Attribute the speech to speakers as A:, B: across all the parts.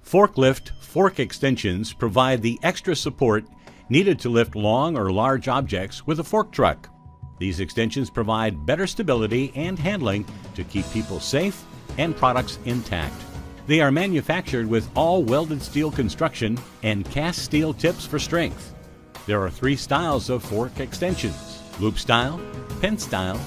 A: Forklift fork extensions provide the extra support needed to lift long or large objects with a fork truck. These extensions provide better stability and handling to keep people safe and products intact. They are manufactured with all welded steel construction and cast steel tips for strength. There are 3 styles of fork extensions: loop style, pin style,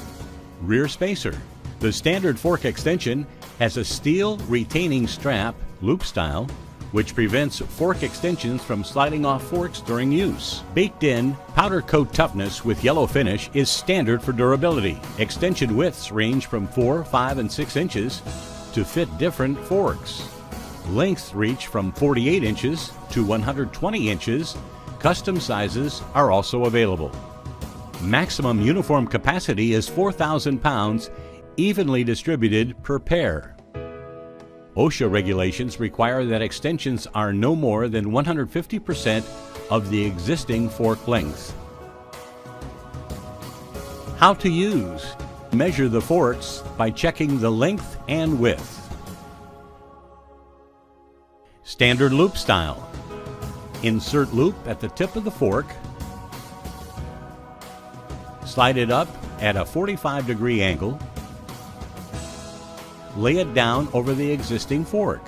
A: rear spacer. The standard fork extension has a steel retaining strap, loop style, which prevents fork extensions from sliding off forks during use. Baked-in powder coat toughness with yellow finish is standard for durability. Extension widths range from 4, 5, and 6 inches to fit different forks. Lengths reach from 48 inches to 120 inches. Custom sizes are also available. Maximum uniform capacity is 4,000 pounds, evenly distributed per pair. OSHA regulations require that extensions are no more than 150% of the existing fork length. How to use: measure the forks by checking the length and width. Standard loop style: insert loop at the tip of the fork, slide it up at a 45-degree angle, lay it down over the existing fork.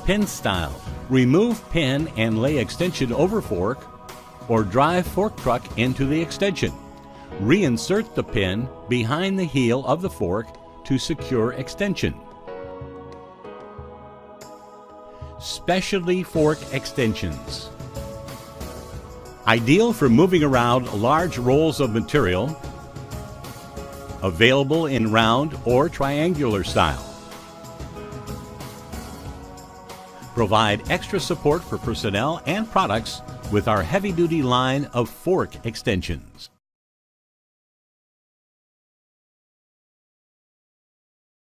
A: Pin style: remove pin and lay extension over fork, or drive fork truck into the extension. Reinsert the pin behind the heel of the fork to secure extension. Specialty fork extensions: ideal for moving around large rolls of material. Available in round or triangular style. Provide extra support for personnel and products with our heavy-duty line of fork extensions.